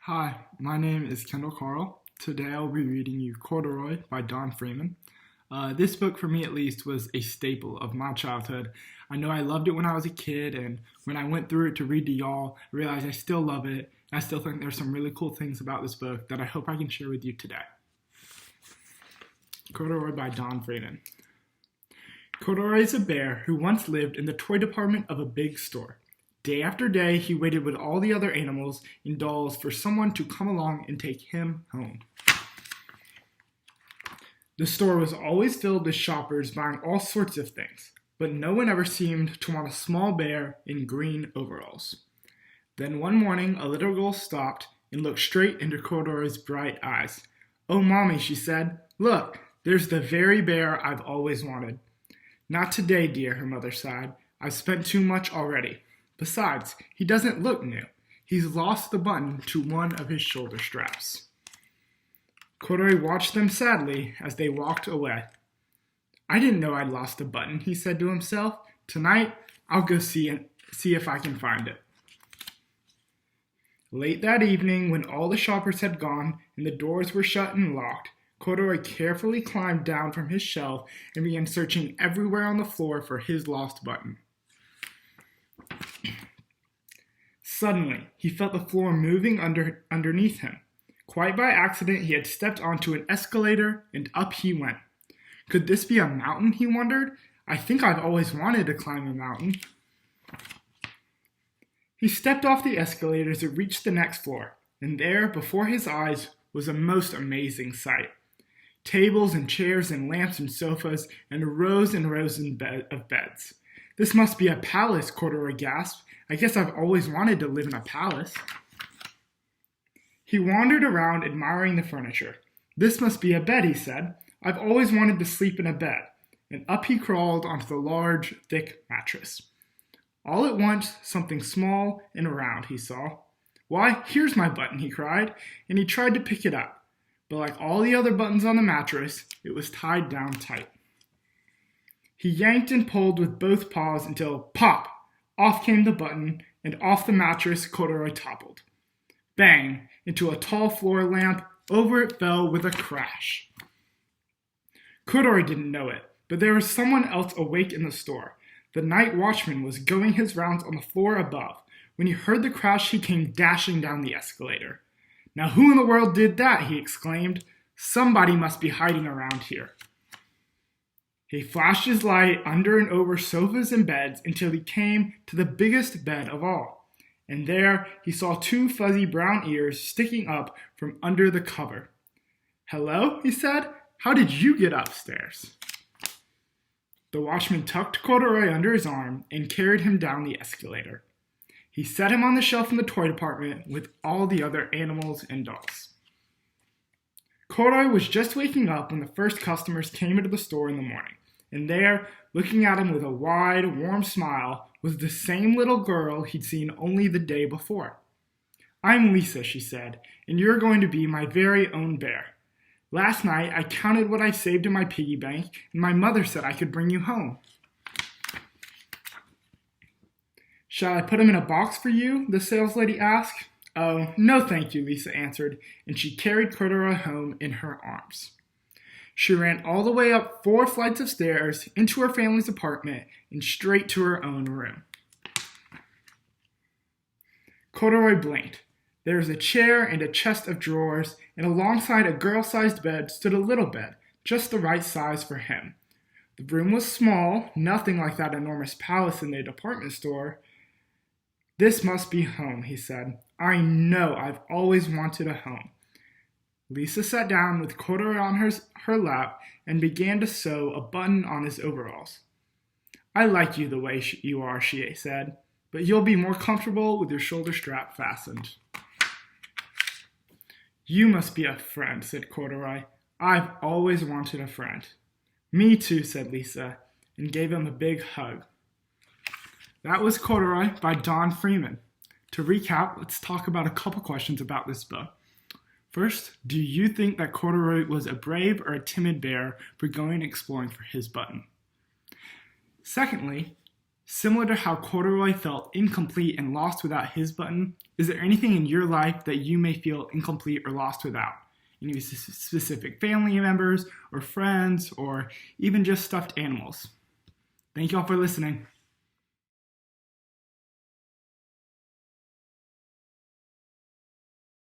Hi, my name is Kendall Carl. Today I'll be reading you Corduroy by Don Freeman. This book, for me at least, was a staple of my childhood. I know I loved it when I was a kid, and when I went through it to read to y'all, I realized I still love it. I still think there's some really cool things about this book that I hope I can share with you today. Corduroy by Don Freeman. Corduroy is a bear who once lived in the toy department of a big store. Day after day, he waited with all the other animals and dolls for someone to come along and take him home. The store was always filled with shoppers buying all sorts of things, but no one ever seemed to want a small bear in green overalls. Then one morning, a little girl stopped and looked straight into Corduroy's bright eyes. "Oh, Mommy," she said, "look, there's the very bear I've always wanted." "Not today, dear," her mother sighed. "I've spent too much already. Besides, he doesn't look new. He's lost the button to one of his shoulder straps." Corduroy watched them sadly as they walked away. "I didn't know I'd lost a button," he said to himself. "Tonight, I'll go see if I can find it." Late that evening, when all the shoppers had gone and the doors were shut and locked, Corduroy carefully climbed down from his shelf and began searching everywhere on the floor for his lost button. Suddenly, he felt the floor moving underneath him. Quite by accident, he had stepped onto an escalator, and up he went. Could this be a mountain, he wondered? I think I've always wanted to climb a mountain. He stepped off the escalator as it reached the next floor, and there, before his eyes, was a most amazing sight. Tables and chairs and lamps and sofas, and rows of beds. "This must be a palace," Corduroy gasped. "I guess I've always wanted to live in a palace." He wandered around admiring the furniture. "This must be a bed," he said. "I've always wanted to sleep in a bed." And up he crawled onto the large, thick mattress. All at once, something small and round he saw. "Why, here's my button," he cried, and he tried to pick it up. But like all the other buttons on the mattress, it was tied down tight. He yanked and pulled with both paws until, pop! Off came the button, and off the mattress Corduroy toppled. Bang! Into a tall floor lamp. Over it fell with a crash. Corduroy didn't know it, but there was someone else awake in the store. The night watchman was going his rounds on the floor above. When he heard the crash, he came dashing down the escalator. "Now who in the world did that?" he exclaimed. "Somebody must be hiding around here." He flashed his light under and over sofas and beds until he came to the biggest bed of all. And there he saw two fuzzy brown ears sticking up from under the cover. "Hello," he said. "How did you get upstairs?" The watchman tucked Corduroy under his arm and carried him down the escalator. He set him on the shelf in the toy department with all the other animals and dolls. Corduroy was just waking up when the first customers came into the store in the morning, and there, looking at him with a wide, warm smile, was the same little girl he'd seen only the day before. "I'm Lisa," she said, "and you're going to be my very own bear. Last night, I counted what I saved in my piggy bank, and my mother said I could bring you home." "Shall I put him in a box for you?" the saleslady asked. "Oh, no thank you," Lisa answered, and she carried Corduroy home in her arms. She ran all the way up 4 flights of stairs, into her family's apartment, and straight to her own room. Corduroy blinked. There was a chair and a chest of drawers, and alongside a girl-sized bed stood a little bed, just the right size for him. The room was small, nothing like that enormous palace in the department store. "This must be home," he said. "I know I've always wanted a home." Lisa sat down with Corduroy on her lap and began to sew a button on his overalls. "I like you the way you are," she said, "but you'll be more comfortable with your shoulder strap fastened." "You must be a friend," said Corduroy. "I've always wanted a friend." "Me too," said Lisa, and gave him a big hug. That was Corduroy by Don Freeman. To recap, let's talk about a couple questions about this book. First, do you think that Corduroy was a brave or a timid bear for going exploring for his button? Secondly, Similar to how Corduroy felt incomplete and lost without his button, is there anything in your life that you may feel incomplete or lost without? Any specific family members or friends or even just stuffed animals? Thank you all for listening.